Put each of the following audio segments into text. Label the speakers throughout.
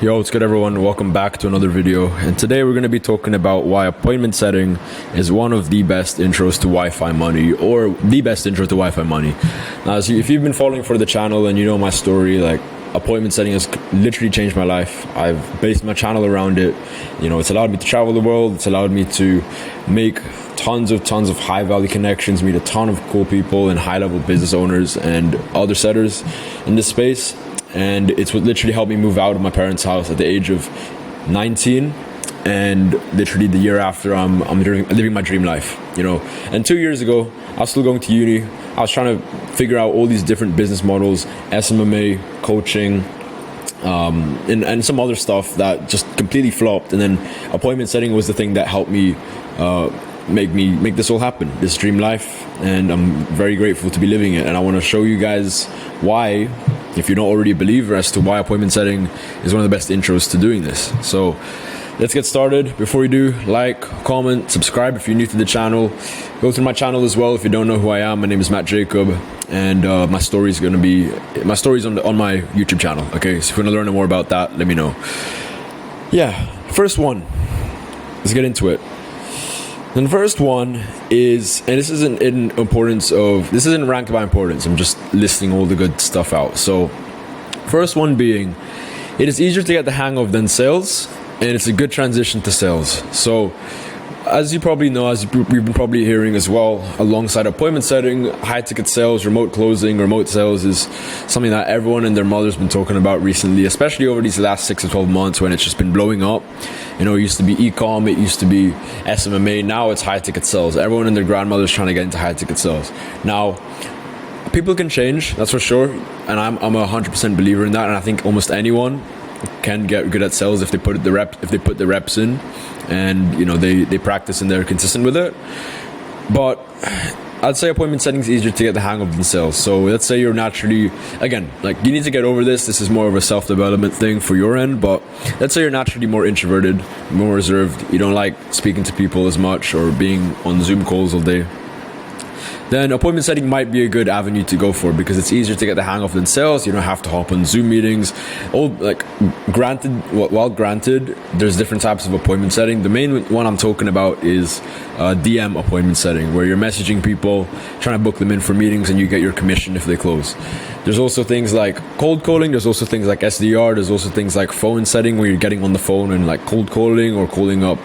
Speaker 1: Yo, what's good everyone? Welcome back to another video. And today we're going to be talking about why appointment setting is one of the best intros to Wi-Fi money, or the best intro to Wi-Fi money. Now, if you've been following for the channel and you know my story, like appointment setting has literally changed my life. I've based my channel around it. You know, it's allowed me to travel the world. It's allowed me to make tons of high value connections, meet a ton of cool people and high level business owners and other setters in this space. And it's what literally helped me move out of my parents' house at the age of 19, and literally the year after I'm living my dream life, you know. And 2 years ago, I was still going to uni. I was trying to figure out all these different business models, SMMA, coaching, and some other stuff that just completely flopped. And then appointment setting was the thing that helped me make this all happen, this dream life. And I'm very grateful to be living it. And I want to show you guys why, if you're not already a believer, as to why appointment setting is one of the best intros to doing this. So let's get started. Before we do, like, comment, subscribe if you're new to the channel. Go through my channel as well if you don't know who I am. My name is Matt Jacob, and my story is on my YouTube channel. Okay, so if you want to learn more about that, let me know. Yeah, first one. Let's get into it. And the first one is, and this isn't ranked by importance, I'm just listing all the good stuff out. So first one being, it is easier to get the hang of than sales, and it's a good transition to sales. So as you probably know, as you've been probably hearing as well, alongside appointment setting, high ticket sales, remote closing, remote sales is something that everyone and their mother's been talking about recently, especially over these last 6 to 12 months when it's just been blowing up. You know, it used to be e-com, it used to be SMMA, now it's high ticket sales. Everyone and their grandmother's trying to get into high ticket sales. Now, people can change, that's for sure, and I'm a 100% believer in that, and I think almost anyone can get good at sales if they put the reps in, and you know they practice and they're consistent with it. But I'd say appointment setting is easier to get the hang of than sales. So let's say you're naturally, again, like you need to get over this. This is more of a self-development thing for your end, but let's say you're naturally more introverted, more reserved. You don't like speaking to people as much or being on Zoom calls all day. Then appointment setting might be a good avenue to go for, because it's easier to get the hang of than sales. You don't have to hop on Zoom meetings. Granted, there's different types of appointment setting. The main one I'm talking about is DM appointment setting, where you're messaging people, trying to book them in for meetings, and you get your commission if they close. There's also things like cold calling. There's also things like SDR. There's also things like phone setting, where you're getting on the phone and like cold calling or calling up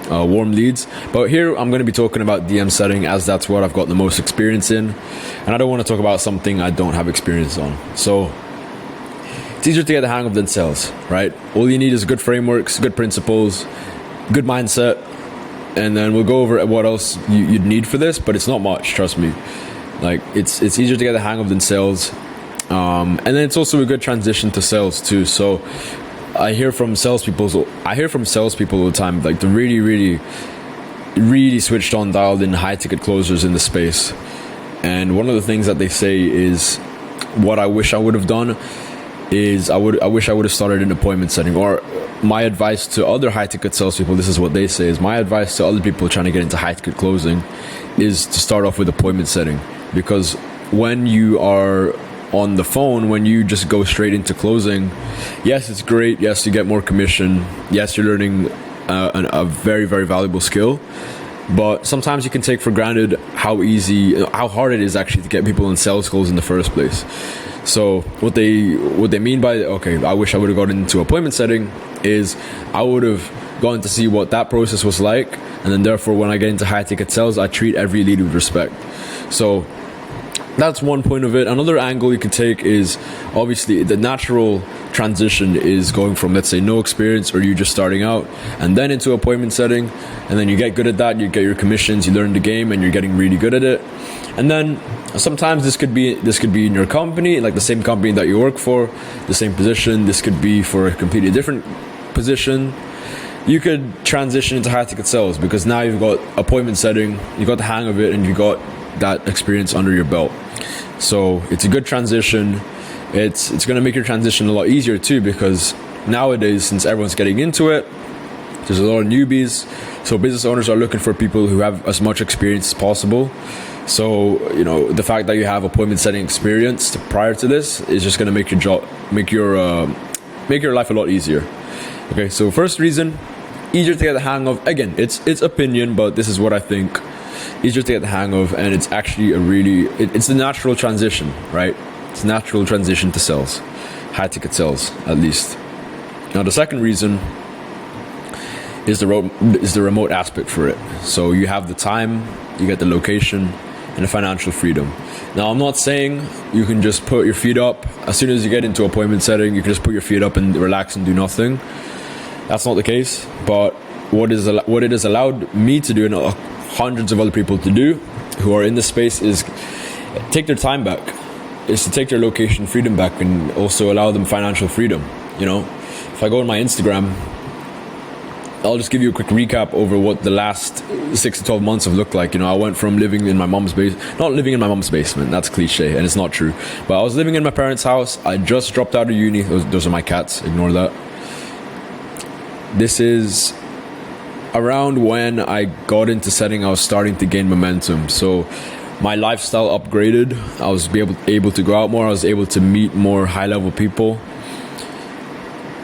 Speaker 1: warm leads. But here I'm going to be talking about DM setting, as that's what I've got the most experience in, and I don't want to talk about something I don't have experience on. So it's easier to get the hang of than sales, right? All you need is good frameworks, good principles, good mindset, and then we'll go over what else you'd need for this, but it's not much, trust me. Like it's easier to get the hang of than sales, and then it's also a good transition to sales too. So I hear from salespeople all the time, like the really switched on, dialed in high ticket closers in the space. And one of the things that they say is, what I wish I would have done is I wish I would have started an appointment setting. Or my advice to other high ticket salespeople, this is what they say, is my advice to other people trying to get into high ticket closing is to start off with appointment setting. Because when you are on the phone, when you just go straight into closing, yes, it's great. Yes, you get more commission. Yes, you're learning a very valuable skill. But sometimes you can take for granted how hard it is actually to get people in sales calls in the first place. So what they mean by, okay, I wish I would have gotten into appointment setting, is I would have gone to see what that process was like, and then therefore when I get into high ticket sales, I treat every lead with respect. So that's one point of it. Another angle you could take is, obviously the natural transition is going from, let's say, no experience or you just starting out, and then into appointment setting, and then you get good at that, you get your commissions, you learn the game, and you're getting really good at it. And then sometimes this could be in your company, like the same company that you work for, the same position. This could be for a completely different position. You could transition into high ticket sales, because now you've got appointment setting, you got the hang of it, and you got that experience under your belt. So it's a good transition. It's going to make your transition a lot easier too, because nowadays, since everyone's getting into it, there's a lot of newbies. So business owners are looking for people who have as much experience as possible. So, you know, the fact that you have appointment setting experience prior to this is just going to make your make your life a lot easier. Okay, so first reason, easier to get the hang of. Again, it's opinion, but this is what I think. Easier to get the hang of, and it's actually it's the natural transition, right? It's a natural transition to sales, high ticket sales at least. Now the second reason is the remote aspect for it. So you have the time, you get the location, and the financial freedom. Now, I'm not saying you can just put your feet up as soon as you get into appointment setting. You can just put your feet up and relax and do nothing. That's not the case. But what it has allowed me to do, and hundreds of other people to do who are in this space, is take their time back. Is to take their location freedom back and also allow them financial freedom. You know, if I go on my Instagram, I'll just give you a quick recap over what the last 6 to 12 months have looked like. You know, I went from living in my mom's not living in my mom's basement, that's cliche and it's not true, but I was living in my parents' house. I just dropped out of uni. Those are my cats, ignore that. This is around when I got into setting, I was starting to gain momentum. So my lifestyle upgraded. I was able to go out more. I was able to meet more high-level people.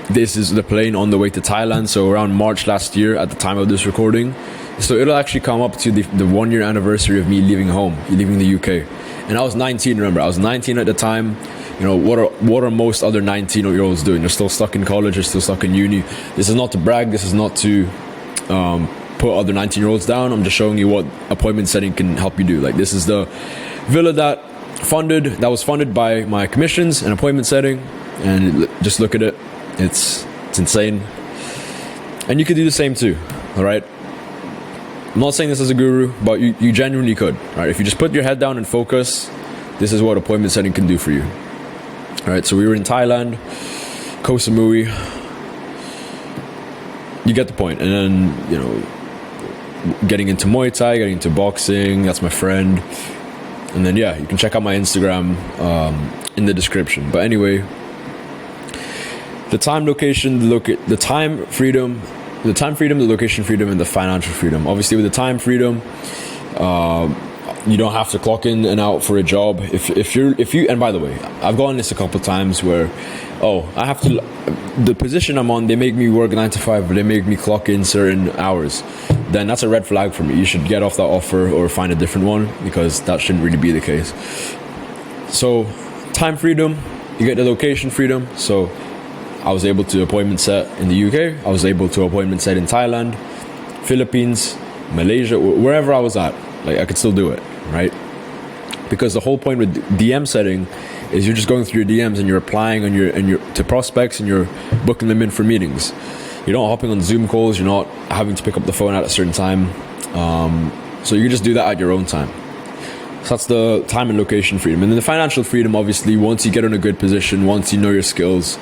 Speaker 1: This is the plane on the way to Thailand, so around March last year at the time of this recording. So it'll actually come up to the 1 year anniversary of me leaving home, leaving the UK. And I was 19, remember, I was 19 at the time. You know, what are most other 19-year-olds doing? They're still stuck in college, they're still stuck in uni. This is not to brag, this is not to put other 19-year-olds down. I'm just showing you what appointment setting can help you do. Like, this is the villa that was funded by my commissions and appointment setting. And just look at it. It's insane. And you could do the same too, all right? I'm not saying this as a guru, but you genuinely could, all right? If you just put your head down and focus, this is what appointment setting can do for you. All right, so we were in Thailand, Koh Samui. You get the point. And then, you know, getting into Muay Thai, getting into boxing, that's my friend. And then, yeah, you can check out my Instagram in the description. But anyway, the time, location, the time freedom, the location freedom, and the financial freedom. Obviously, with the time freedom, you don't have to clock in and out for a job. If you, and by the way, I've gotten this a couple of times where, I have to, the position I'm on, they make me work 9 to 5, but they make me clock in certain hours. Then that's a red flag for me. You should get off that offer or find a different one, because that shouldn't really be the case. So, time freedom, you get the location freedom. So, I was able to appointment set in the UK. I was able to appointment set in Thailand, Philippines, Malaysia, wherever I was at. Like, I could still do it, right? Because the whole point with DM setting is you're just going through your DMs and you're applying on your to prospects, and you're booking them in for meetings. You're not hopping on Zoom calls. You're not having to pick up the phone at a certain time. So you can just do that at your own time. So that's the time and location freedom. And then the financial freedom, obviously, once you get in a good position, once you know your skills,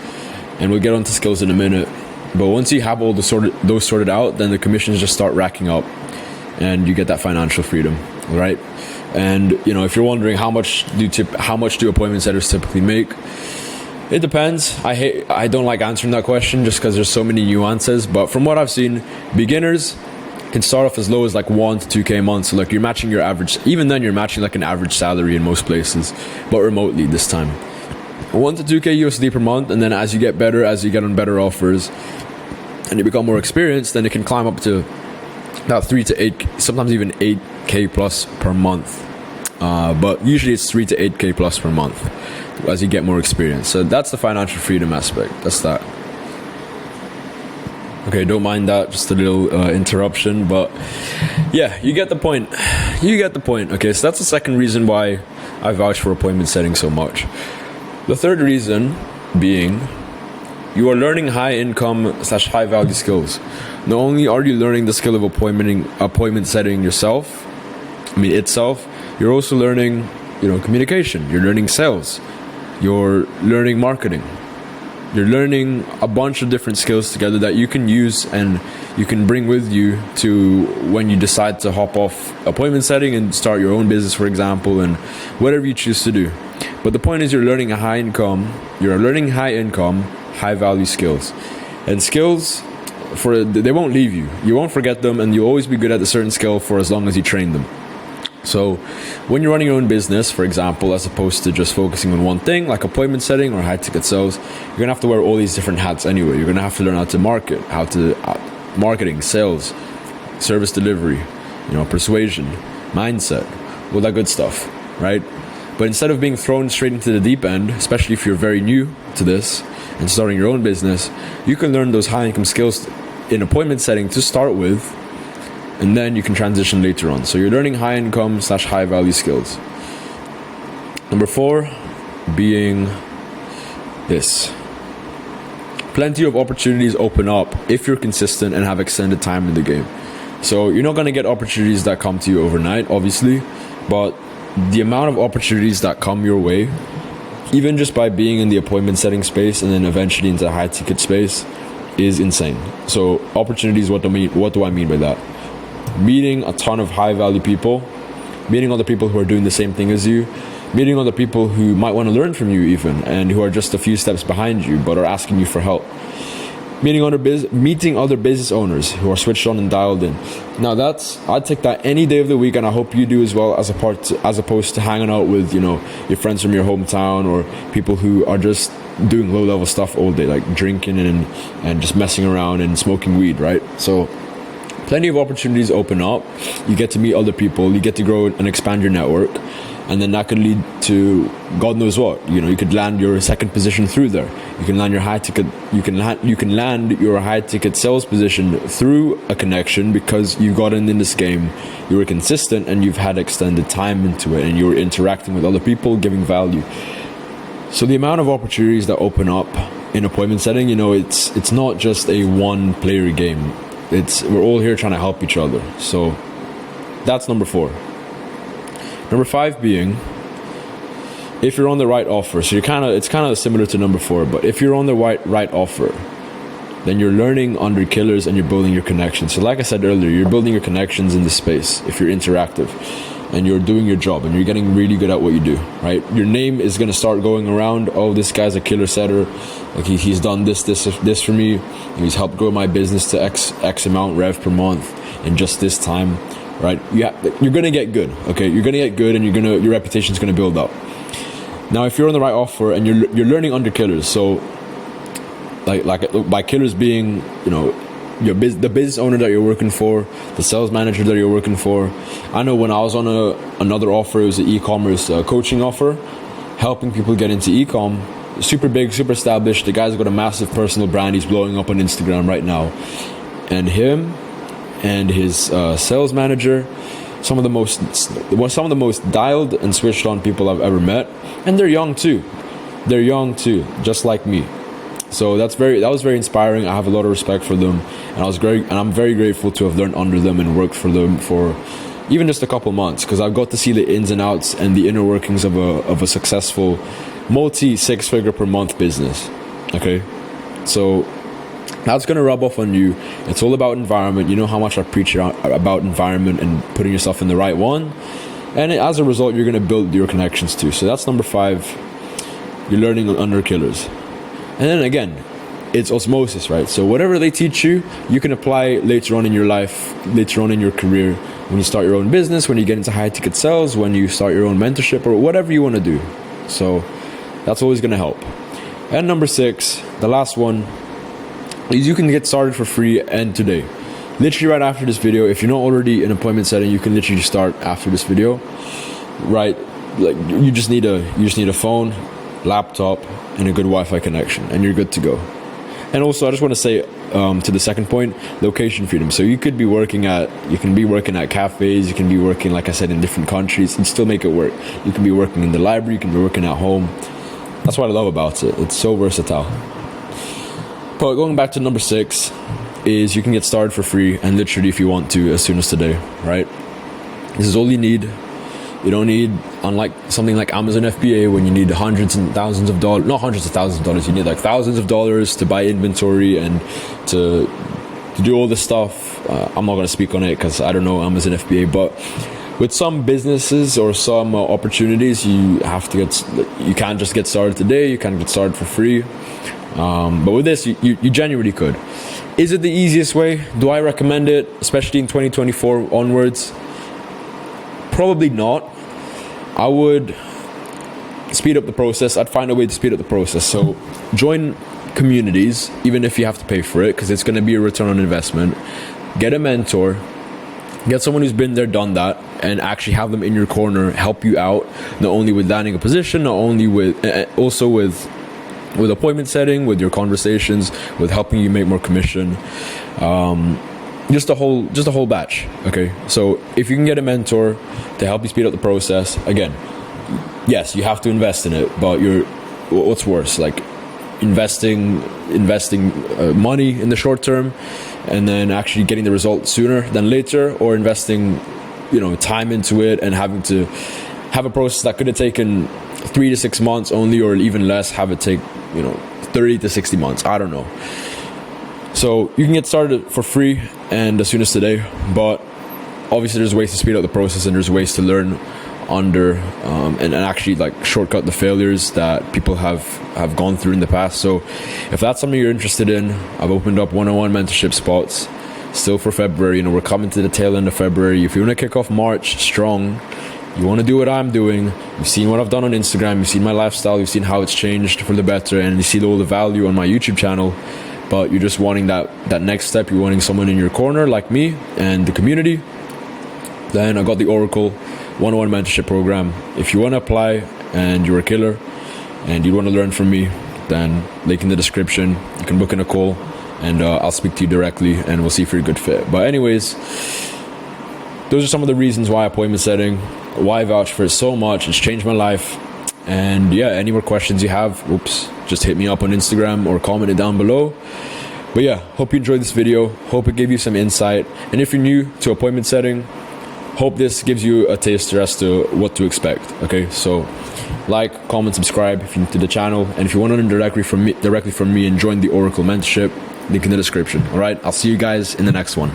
Speaker 1: and we'll get onto skills in a minute. But once you have all those sorted out, then the commissions just start racking up, and you get that financial freedom, right? And you know, if you're wondering how much do appointment setters typically make, it depends. I don't like answering that question just because there's so many nuances. But from what I've seen, beginners can start off as low as like 1 to 2K a month. So like, you're matching your average. Even then, you're matching like an average salary in most places, but remotely this time. 1 to 2K USD per month, and then as you get better, as you get on better offers, and you become more experienced, then it can climb up to about 3 to 8, sometimes even 8K plus per month. But usually it's 3 to 8K plus per month as you get more experience. So that's the financial freedom aspect. That's that. Okay, don't mind that, just a little interruption, but yeah, you get the point. You get the point. Okay, so that's the second reason why I vouch for appointment setting so much. The third reason being, you are learning high income / high value skills. Not only are you learning the skill of appointment setting itself, you're also learning, communication. You're learning sales. You're learning marketing. You're learning a bunch of different skills together that you can use and you can bring with you to when you decide to hop off appointment setting and start your own business, for example, and whatever you choose to do. But the point is, you're learning high income, high value skills. And skills, they won't leave you. You won't forget them, and you'll always be good at a certain skill for as long as you train them. So when you're running your own business, for example, as opposed to just focusing on one thing like appointment setting or high ticket sales, you're gonna have to wear all these different hats anyway. You're gonna have to learn how to market, marketing, sales, service delivery, persuasion, mindset, all that good stuff, right? But instead of being thrown straight into the deep end, especially if you're very new to this and starting your own business, you can learn those high income skills in appointment setting to start with, and then you can transition later on. So you're learning high income / high value skills. Number 4 being this. Plenty of opportunities open up if you're consistent and have extended time in the game. So you're not going to get opportunities that come to you overnight, obviously, but the amount of opportunities that come your way, even just by being in the appointment setting space and then eventually into the high ticket space, is insane. So opportunities, what do I mean by that? Meeting a ton of high value people, meeting other people who are doing the same thing as you, meeting other people who might want to learn from you even, and who are just a few steps behind you but are asking you for help. Meeting other business owners who are switched on and dialed in. Now I'd take that any day of the week, and I hope you do as well, as opposed to hanging out with your friends from your hometown or people who are just doing low level stuff all day, like drinking and just messing around and smoking weed, right? So plenty of opportunities open up. You get to meet other people, you get to grow and expand your network, and then that could lead to God knows what. You could land your second position through there. You can land your high ticket. You can land your high ticket sales position through a connection because you've gotten in this game. You were consistent and you've had extended time into it, and you were interacting with other people, giving value. So the amount of opportunities that open up in appointment setting, it's not just a one player game. We're all here trying to help each other. So that's number 4. Number 5 being, if you're on the right offer. So it's kind of similar to number 4, but if you're on the right offer, then you're learning under killers and you're building your connections. So like I said earlier, you're building your connections in this space if you're interactive and you're doing your job and you're getting really good at what you do, right? Your name is going to start going around. Oh, this guy's a killer setter. Like he's done this for me. He's helped grow my business to X amount rev per month in just this time, right? You're going to get good, okay? You're going to get good, and your reputation's going to build up. Now, if you're on the right offer and you're learning under killers, so like by killers being, the business owner that you're working for, the sales manager that you're working for. I know when I was on another offer, it was an e-commerce coaching offer, helping people get into e-com. Super big, super established. The guy's got a massive personal brand. He's blowing up on Instagram right now. And him and his sales manager, some of the most dialed and switched on people I've ever met. And they're young too. Just like me. So that was very inspiring. I have a lot of respect for them, and I'm very grateful to have learned under them and worked for them for even just a couple months, because I've got to see the ins and outs and the inner workings of a successful multi-6-figure per month business. Okay, so that's going to rub off on you. It's all about environment. You know how much I preach about environment and putting yourself in the right one, and as a result, you're going to build your connections too. So that's number 5. You're learning under killers. And then again, it's osmosis, right? So whatever they teach you, you can apply later on in your life, later on in your career, when you start your own business, when you get into high ticket sales, when you start your own mentorship, or whatever you want to do. So that's always going to help. And number 6, the last one, is you can get started for free and today. Literally right after this video. If you're not already in appointment setting, you can literally start after this video, right? Like you just need a phone, laptop, and a good Wi-Fi connection, and you're good to go. And also, I just want to say to the second point, location freedom. So you can be working at cafes, you can be working, like I said, in different countries and still make it work. You can be working in the library, you can be working at home. That's what I love about it. It's so versatile. But going back to number 6 is you can get started for free, and literally if you want to, as soon as today, right? This is all you need. You don't need, unlike something like Amazon FBA, when you need hundreds and thousands of dollars, not hundreds of thousands of dollars, you need like thousands of dollars to buy inventory and to do all this stuff. I'm not going to speak on it because I don't know Amazon FBA, but with some businesses or some opportunities, you can't just get started today, you can't get started for free. But with this, you genuinely could. Is it the easiest way? Do I recommend it, especially in 2024 onwards? Probably not. I would speed up the process. I'd find a way to speed up the process. So join communities, even if you have to pay for it, because it's going to be a return on investment. Get a mentor, get someone who's been there, done that, and actually have them in your corner, help you out, not only with landing a position, not only with, also with appointment setting, with your conversations, with helping you make more commission. Just a whole batch. Okay, so if you can get a mentor to help you speed up the process, again, yes, you have to invest in it, but what's worse, like investing money in the short term and then actually getting the result sooner than later, or investing time into it and having to have a process that could have taken 3 to 6 months only, or even less, have it take 30 to 60 months. I don't know. So you can get started for free and as soon as today, but obviously there's ways to speed up the process, and there's ways to learn under and actually like shortcut the failures that people have gone through in the past. So if that's something you're interested in, I've opened up one-on-one mentorship spots still for February. We're coming to the tail end of February. If you want to kick off March strong, you want to do what I'm doing, you've seen what I've done on Instagram, you've seen my lifestyle, you've seen how it's changed for the better, and you see all the value on my YouTube channel, but you're just wanting that next step, you're wanting someone in your corner like me and the community, then I got the Oracle one-on-one mentorship program. If you want to apply and you're a killer and you want to learn from me, then link in the description. You can book in a call and I'll speak to you directly and we'll see if you're a good fit. But anyways, those are some of the reasons why appointment setting, why I vouch for it so much. It's changed my life. And yeah, any more questions you have, just hit me up on Instagram or comment it down below. But yeah, hope you enjoyed this video. Hope it gave you some insight. And if you're new to appointment setting, hope this gives you a taster as to what to expect. Okay, so like, comment, subscribe if you're new to the channel. And if you want to learn directly from me and join the Oracle mentorship, link in the description. All right, I'll see you guys in the next one.